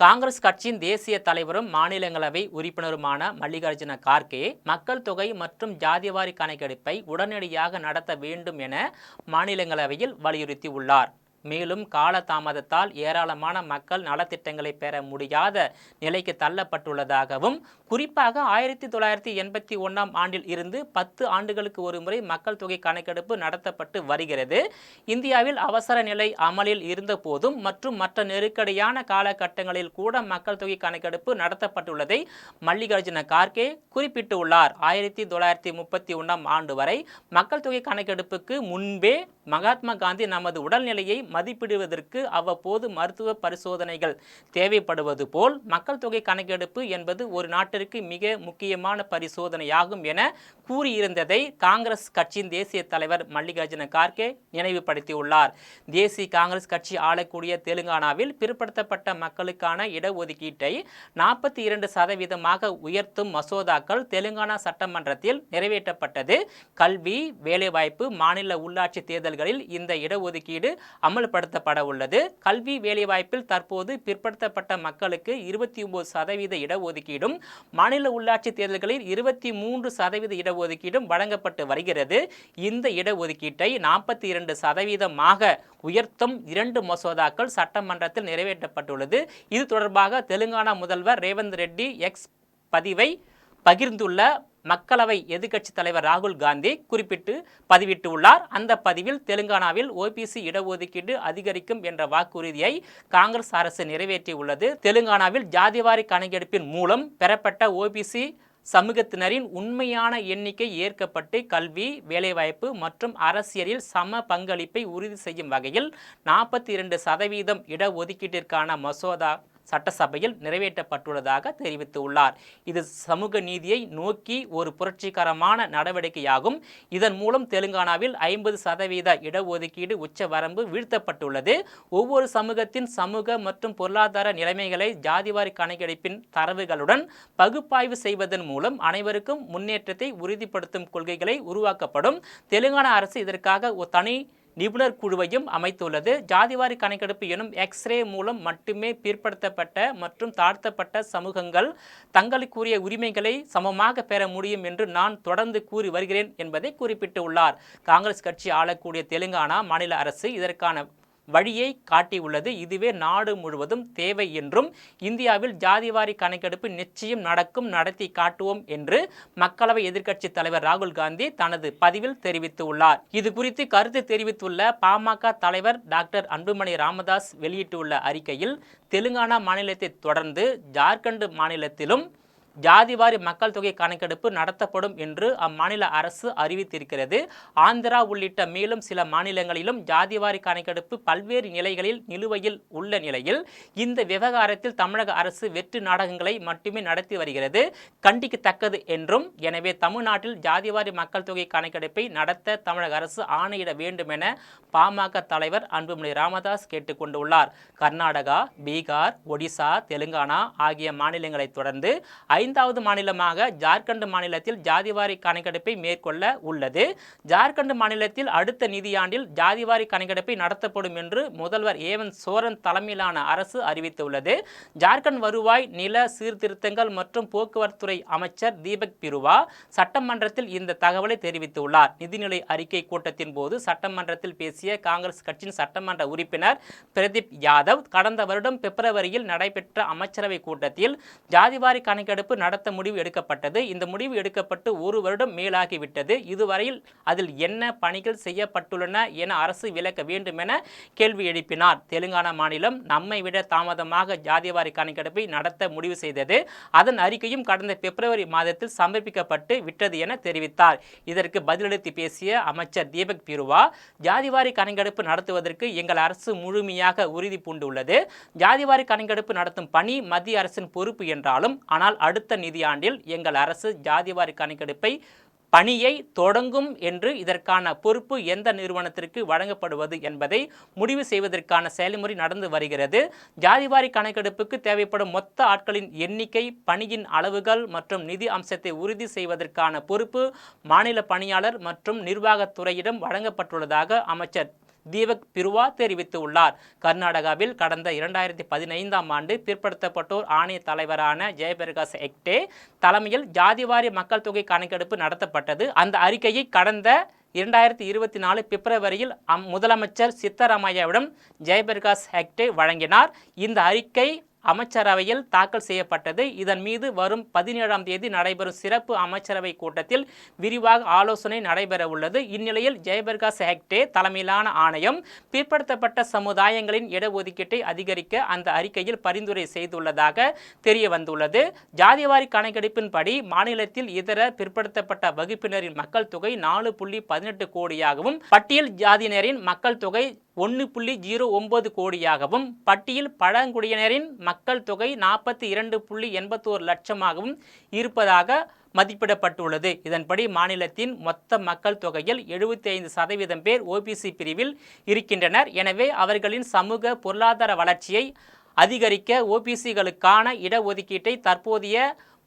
காங்கிரஸ் கட்சியின் தேசிய தலைவரும் மாநிலங்களவை உறுப்பினருமான மல்லிகார்ஜுன கார்கே மக்கள் தொகை மற்றும் ஜாதிவாரி கணக்கெடுப்பை உடனடியாக நடத்த வேண்டும் என மாநிலங்களவையில் வலியுறுத்தியுள்ளார். மேலும் காலதாமதத்தால் ஏராளமான மக்கள் நலத்திட்டங்களை பெற முடியாத நிலைக்கு தள்ளப்பட்டுள்ளதாகவும், குறிப்பாக 1981ஆம் ஆண்டில் இருந்து 10 ஆண்டுகளுக்கு ஒருமுறை மக்கள் தொகை கணக்கெடுப்பு நடத்தப்பட்டு வருகிறது. இந்தியாவில் அவசர நிலை அமலில் இருந்த போதும் மற்றும் மற்ற நெருக்கடியான காலகட்டங்களில் கூட மக்கள் தொகை கணக்கெடுப்பு நடத்தப்பட்டுள்ளதை மல்லிகார்ஜுன கார்கே குறிப்பிட்டுள்ளார். 1931ஆம் ஆண்டு வரை மக்கள் தொகை கணக்கெடுப்புக்கு முன்பே மகாத்மா காந்தி நமது உடல்நிலையை மதிப்பிடுவதற்கு அவ்வப்போது மருத்துவ பரிசோதனைகள் தேவைப்படுவது போல் மக்கள் தொகை கணக்கெடுப்பு என்பது ஒரு நாட்டிற்கு மிக முக்கியமான பரிசோதனையாகும் என கூறியிருந்ததை காங்கிரஸ் கட்சியின் தேசிய தலைவர் மல்லிகார்ஜுன கார்கே நினைவுபடுத்தியுள்ளார். தேசிய காங்கிரஸ் கட்சி ஆளக்கூடிய தெலுங்கானாவில் பிற்படுத்தப்பட்ட மக்களுக்கான இடஒதுக்கீட்டை 42% உயர்த்தும் மசோதாக்கள் தெலுங்கானா சட்டமன்றத்தில் நிறைவேற்றப்பட்டது. கல்வி, வேலைவாய்ப்பு, மாநில உள்ளாட்சி தேர்தல்களில் இந்த இடஒதுக்கீடு அமல்படுத்தப்பட உள்ளது. கல்வி, வேலைவாய்ப்பில் தற்போது பிற்படுத்தப்பட்ட மக்களுக்கு 29% இடஒதுக்கீடும், மாநில உள்ளாட்சி தேர்தல்களில் 23% இடஒதுக்கீடும் வழங்கப்பட்டு வருகிறது. இந்த இடஒதுக்கீட்டை 42% உயர்த்தும் 2 மசோதாக்கள் சட்டமன்றத்தில் நிறைவேற்றப்பட்டுள்ளது. இது தொடர்பாக தெலுங்கானா முதல்வர் ரேவந்த் ரெட்டி எக்ஸ் பதிவை பகிர்ந்துள்ள மக்களவை எதிர்க்கட்சி தலைவர் ராகுல் காந்தி பதிவிட்டுள்ளார். அந்த பதிவில் தெலுங்கானாவில் ஓபிசி இடஒதுக்கீடு அதிகரிக்கும் என்ற வாக்குறுதியை காங்கிரஸ் அரசு நிறைவேற்றியுள்ளது. தெலுங்கானாவில் ஜாதிவாரி கணக்கெடுப்பின் மூலம் பெறப்பட்ட ஓபிசி சமூகத்தினரின் உண்மையான எண்ணிக்கை ஏற்கப்பட்டு கல்வி, வேலைவாய்ப்பு மற்றும் அரசியலில் சம பங்களிப்பை உறுதி செய்யும் வகையில் 42% இடஒதுக்கீட்டிற்கான மசோதா சட்டசபையில் நிறைவேற்றப்பட்டுள்ளதாக தெரிவித்துள்ளார். இது சமூக நீதியை நோக்கி ஒரு புரட்சிகரமான நடவடிக்கையாகும். இதன் மூலம் தெலுங்கானாவில் 50% இடஒதுக்கீடு உச்ச வரம்பு வீழ்த்தப்பட்டுள்ளது. ஒவ்வொரு சமூகத்தின் சமூக மற்றும் பொருளாதார நிலைமைகளை ஜாதிவாரி கணக்கெடுப்பின் தரவுகளுடன் பகுப்பாய்வு செய்வதன் மூலம் அனைவருக்கும் முன்னேற்றத்தை உறுதிப்படுத்தும் கொள்கைகளை உருவாக்கப்படும். தெலுங்கானா அரசு இதற்காக ஒரு தனி நிபுணர் குழுவையும் அமைத்துள்ளது. ஜாதிவாரி கணக்கெடுப்பு எனும் எக்ஸ்ரே மூலம் மட்டுமே பிற்படுத்தப்பட்ட மற்றும் தாழ்த்தப்பட்ட சமூகங்கள் தங்களுக்குரிய உரிமைகளை சமமாக பெற முடியும் என்று நான் தொடர்ந்து கூறி வருகிறேன் என்பதை குறிப்பிட்டுள்ளார். காங்கிரஸ் கட்சி ஆளக்கூடிய தெலுங்கானா மாநில அரசு இதற்கான வழியை காட்டியுள்ளது. இதுவே நாடு முழுவதும் தேவை என்றும், இந்தியாவில் ஜாதிவாரி கணக்கெடுப்பு நிச்சயம் நடக்கும், நடத்தி காட்டுவோம் என்று மக்களவை எதிர்க்கட்சி தலைவர் ராகுல் காந்தி தனது பதிவில் தெரிவித்துள்ளார். இது குறித்து கருத்து தெரிவித்துள்ள பாமக தலைவர் டாக்டர் அன்புமணி ராமதாஸ் வெளியிட்டுள்ள அறிக்கையில், தெலுங்கானா மாநிலத்தை தொடர்ந்து ஜார்க்கண்ட் மாநிலத்திலும் ஜாதிவாரி மக்கள் தொகை கணக்கெடுப்பு நடத்தப்படும் என்று அம்மாநில அரசு அறிவித்திருக்கிறது. ஆந்திரா உள்ளிட்ட மேலும் சில மாநிலங்களிலும் ஜாதிவாரி கணக்கெடுப்பு பல்வேறு நிலைகளில் நிலுவையில் உள்ள நிலையில் இந்த விவகாரத்தில் தமிழக அரசு வெற்று நாடகங்களை மட்டுமே நடத்தி வருகிறது, கண்டிக்கத்தக்கது என்றும், எனவே தமிழ்நாட்டில் ஜாதிவாரி மக்கள் தொகை கணக்கெடுப்பை நடத்த தமிழக அரசு ஆணையிட வேண்டும் என பாமக தலைவர் அன்புமணி ராமதாஸ் கேட்டுக்கொண்டுள்ளார். கர்நாடகா, பீகார், ஒடிசா, தெலுங்கானா ஆகிய மாநிலங்களை தொடர்ந்து 5வது மாநிலமாக ஜார்க்கண்ட் மாநிலத்தில் ஜாதிவாரி கணக்கெடுப்பை மேற்கொள்ள உள்ளது. ஜார்க்கண்ட் மாநிலத்தில் அடுத்த நிதியாண்டில் ஜாதிவாரி கணக்கெடுப்பை நடத்தப்படும் என்று முதல்வர் ஹேமந்த் சோரன் தலைமையிலான அரசு அறிவித்துள்ளது. ஜார்க்கண்ட் வருவாய், நில சீர்திருத்தங்கள் மற்றும் போக்குவரத்துறை அமைச்சர் தீபக் பிருவா சட்டமன்றத்தில் இந்த தகவலை தெரிவித்துள்ளார். நிதிநிலை அறிக்கை கூட்டத்தின் போது சட்டமன்றத்தில் பேசிய காங்கிரஸ் கட்சியின் சட்டமன்ற உறுப்பினர் பிரதீப் யாதவ், கடந்த வருடம் பிப்ரவரியில் நடைபெற்ற அமைச்சரவை கூட்டத்தில் ஜாதிவாரி கணக்கெடுப்பு நடத்த முடிவு எடுக்கப்பட்டது. இந்த முடிவு எடுக்கப்பட்டு 1 வருடம் மேலாகிவிட்டது. இதுவரையில் அதில் என்ன பணிகள் செய்யப்பட்டுள்ளன என அரசு விளக்க வேண்டும் என கேள்வி எழுப்பினார். தெலுங்கானா மாநிலம் நம்மை விட தாமதமாக ஜாதிவாரி கணக்கெடுப்பை நடத்த முடிவு செய்தது. அதன் அறிக்கையும் கடந்த பிப்ரவரி மாதத்தில் சமர்ப்பிக்கப்பட்டு விட்டது என தெரிவித்தார். இதற்கு பதிலளித்து பேசிய அமைச்சர் தீபக் பிருவா, ஜாதிவாரி கணக்கெடுப்பு நடத்துவதற்கு எங்கள் அரசு முழுமையாக உறுதி பூண்டுள்ளது. ஜாதிவாரி கணக்கெடுப்பு நடத்தும் பணி மத்திய அரசின் பொறுப்பு என்றாலும், ஆனால் அடுத்த நிதியாண்டில் எங்கள் அரசு ஜாதிவாரி கணக்கெடுப்பை பணியை தொடங்கும் என்று இதற்கான பொறுப்பு எந்த நிறுவனத்திற்கு வழங்கப்படுவது என்பதை முடிவு செய்வதற்கான செயல்முறை நடந்து வருகிறது. ஜாதிவாரி கணக்கெடுப்புக்கு தேவைப்படும் மொத்த ஆட்களின் எண்ணிக்கை, பணியின் அளவுகள் மற்றும் நிதி அம்சத்தை உறுதி செய்வதற்கான பொறுப்பு மாநில பணியாளர் மற்றும் நிர்வாகத்துறையிடம் வழங்கப்பட்டுள்ளதாக அமைச்சர் தீபக் பிருவா தெரிவித்துள்ளார். கர்நாடகாவில் கடந்த 2015ஆம் ஆண்டு பிற்படுத்தப்பட்டோர் ஆணைய தலைவரான ஜெயபிரகாஷ் ஹெக்டே தலைமையில் ஜாதிவாரி மக்கள் தொகை கணக்கெடுப்பு நடத்தப்பட்டது. அந்த அறிக்கையை கடந்த 2024 பிப்ரவரியில் முதலமைச்சர் சித்தராமையாவிடம் ஜெயபிரகாஷ் ஹெக்டே வழங்கினார். இந்த அறிக்கை அமைச்சரவையில் தாக்கல் செய்யப்பட்டது. இதன் மீது வரும் 17ஆம் தேதி நடைபெறும் சிறப்பு அமைச்சரவை கூட்டத்தில் விரிவாக ஆலோசனை நடைபெற உள்ளது. இந்நிலையில் ஜெயபிரகாஷ் ஹெக்டே தலைமையிலான ஆணையம் பிற்படுத்தப்பட்ட சமுதாயங்களின் இடஒதுக்கீட்டை அதிகரிக்க அந்த அறிக்கையில் பரிந்துரை செய்துள்ளதாக தெரிய வந்துள்ளது. ஜாதிவாரி கணக்கெடுப்பின்படி மாநிலத்தில் இதர பிற்படுத்தப்பட்ட வகுப்பினரின் மக்கள் தொகை 4.18 கோடியாகவும் பட்டியல் ஜாதியினரின் மக்கள் தொகை 1.09 கோடியாகவும் பட்டியல் பழங்குடியினரின் மக்கள் தொகை 42.81 லட்சமாகவும் இருப்பதாக மதிப்பிடப்பட்டுள்ளது. இதன்படி மாநிலத்தின் மொத்த மக்கள் தொகையில் 75% பேர் ஓபிசி பிரிவில் இருக்கின்றனர். எனவே அவர்களின் சமூக பொருளாதார வளர்ச்சியை அதிகரிக்க ஓபிசிகளுக்கான இடஒதுக்கீட்டை தற்போதைய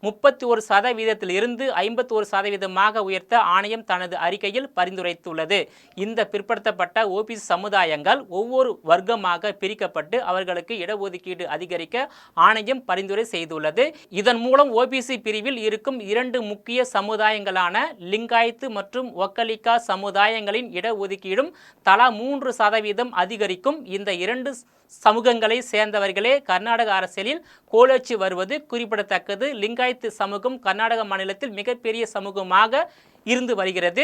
31%இருந்து 51% உயர்த்த ஆணையம் தனது அறிக்கையில் பரிந்துரைத்துள்ளது. இந்த பிற்படுத்தப்பட்ட ஓபிசி சமுதாயங்கள் ஒவ்வொரு வர்க்கமாக பிரிக்கப்பட்டு அவர்களுக்கு இடஒதுக்கீடு அதிகரிக்க ஆணையம் பரிந்துரை செய்துள்ளது. இதன் மூலம் ஓபிசி பிரிவில் இருக்கும் 2 முக்கிய சமுதாயங்களான லிங்காயத்து மற்றும் ஒக்கலிகா சமுதாயங்களின் இடஒதுக்கீடும் தலா 3% அதிகரிக்கும். இந்த 2 சமூகங்களை சேர்ந்தவர்களே கர்நாடக அரசியலில் கோலோச்சி வருவது குறிப்பிடத்தக்கது. லிங்காயத்து சமூகம் கர்நாடக மாநிலத்தில் மிகப்பெரிய சமூகமாக இருந்து வருகிறது.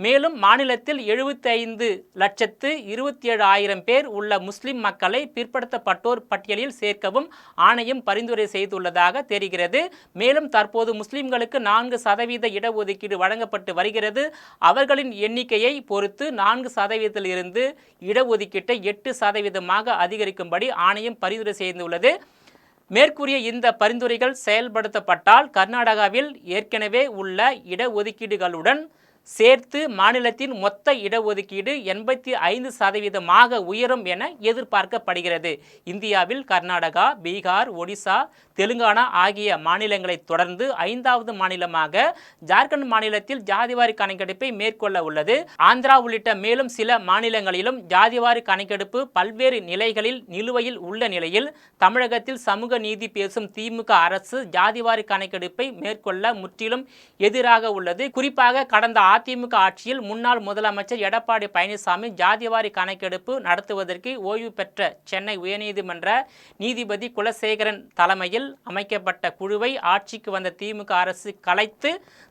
மேலும் மாநிலத்தில் 75,27,000 பேர் உள்ள முஸ்லிம் மக்களை பிற்படுத்தப்பட்டோர் பட்டியலில் சேர்க்கவும் ஆணையம் பரிந்துரை செய்துள்ளதாக தெரிகிறது. மேலும் தற்போது முஸ்லிம்களுக்கு 4% இடஒதுக்கீடு வழங்கப்பட்டு வருகிறது. அவர்களின் எண்ணிக்கையை பொறுத்து 4%இலிருந்து இடஒதுக்கீட்டை 8% அதிகரிக்கும்படி ஆணையம் பரிந்துரை செய்துள்ளது. மேற்கூறிய இந்த பரிந்துரைகள் செயல்படுத்தப்பட்டால் கர்நாடகாவில் ஏற்கனவே உள்ள இடஒதுக்கீடுகளுடன் சேர்த்து மாநிலத்தின் மொத்த இடஒதுக்கீடு 85% உயரும் என எதிர்பார்க்கப்படுகிறது. இந்தியாவில் கர்நாடகா, பீகார், ஒடிசா, தெலுங்கானா ஆகிய மாநிலங்களை தொடர்ந்து 5வது மாநிலமாக ஜார்க்கண்ட் மாநிலத்தில் ஜாதிவாரி கணக்கெடுப்பை மேற்கொள்ள உள்ளது. ஆந்திரா உள்ளிட்ட மேலும் சில மாநிலங்களிலும் ஜாதிவாரி கணக்கெடுப்பு பல்வேறு நிலைகளில் நிலுவையில் உள்ள நிலையில் தமிழகத்தில் சமூக நீதி பேசும் திமுக அரசு ஜாதிவாரி கணக்கெடுப்பை மேற்கொள்ள முற்றிலும் எதிராக உள்ளது. குறிப்பாக கடந்த அதிமுக ஆட்சியில் முன்னாள் முதலமைச்சர் எடப்பாடி பழனிசாமி ஜாதிவாரி கணக்கெடுப்பு நடத்துவதற்கு ஓய்வு பெற்ற சென்னை உயர்நீதிமன்ற நீதிபதி குலசேகரன் தலைமையில் அமைக்கப்பட்ட குழுவை ஆட்சிக்கு வந்த திமுக அரசு கலைத்து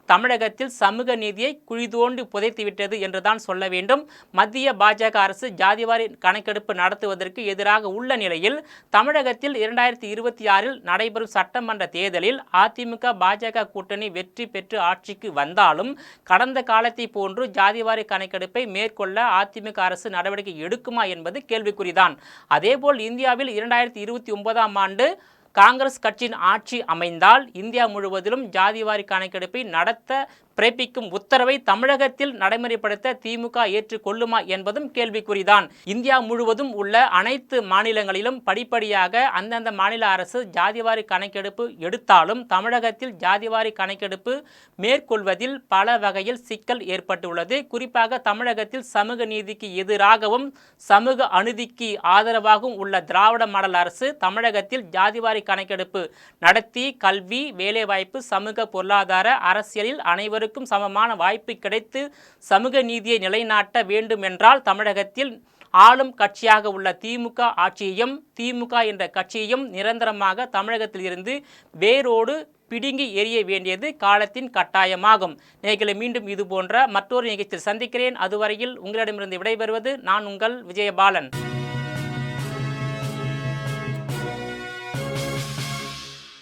தமிழகத்தில் சமூக நீதியை குழிதோண்டி புதைத்துவிட்டது என்றுதான் சொல்ல வேண்டும். மத்திய பாஜக அரசு ஜாதிவாரி கணக்கெடுப்பு நடத்துவதற்கு எதிராக உள்ள நிலையில் தமிழகத்தில் 2026இல் நடைபெறும் சட்டமன்ற தேர்தலில் அதிமுக பாஜக கூட்டணி வெற்றி பெற்று ஆட்சிக்கு வந்தாலும் கடந்த காலத்தை போன்று ஜாதிவாரி கணக்கெடுப்பை மேற்கொள்ள அதிமுக அரசு நடவடிக்கை எடுக்குமா என்பது கேள்விக்குறிதான். அதேபோல் இந்தியாவில் 2029ஆம் ஆண்டு காங்கிரஸ் கட்சியின் ஆட்சி அமைந்தால் இந்தியா முழுவதிலும் ஜாதிவாரி கணக்கெடுப்பை நடத்த பிறப்பிக்கும் உத்தரவை தமிழகத்தில் நடைமுறைப்படுத்த திமுக ஏற்றுக்கொள்ளுமா என்பதும் கேள்விக்குறிதான். இந்தியா முழுவதும் உள்ள அனைத்து மாநிலங்களிலும் படிப்படியாக அந்தந்த மாநில அரசு ஜாதிவாரி கணக்கெடுப்பு எடுத்தாலும் தமிழகத்தில் ஜாதிவாரி கணக்கெடுப்பு மேற்கொள்வதில் பல வகையில் சிக்கல் ஏற்பட்டுள்ளது. குறிப்பாக தமிழகத்தில் சமூக நீதிக்கு எதிராகவும் சமூக அநீதிக்கு ஆதரவாகவும் உள்ள திராவிட மாடல் அரசு தமிழகத்தில் ஜாதிவாரி கணக்கெடுப்பு நடத்தி கல்வி, வேலைவாய்ப்பு, சமூக பொருளாதார அரசியலில் அனைவரும் சமமான வாய்ப்பு கிடைத்து சமூக நீதியை நிலைநாட்ட வேண்டும் என்றால் தமிழகத்தில் ஆளும் கட்சியாக உள்ள திமுக ஆட்சியையும் திமுக என்ற கட்சியையும் நிரந்தரமாக தமிழகத்தில் இருந்து வேரோடு பிடுங்கி எறிய வேண்டியது காலத்தின் கட்டாயமாகும். நேயர்களே, மீண்டும் இது போன்ற மற்றொரு நிகழ்ச்சியில் சந்திக்கிறேன். அதுவரையில் உங்களிடமிருந்து விடைபெறுவது நான் உங்கள் விஜயபாலன்.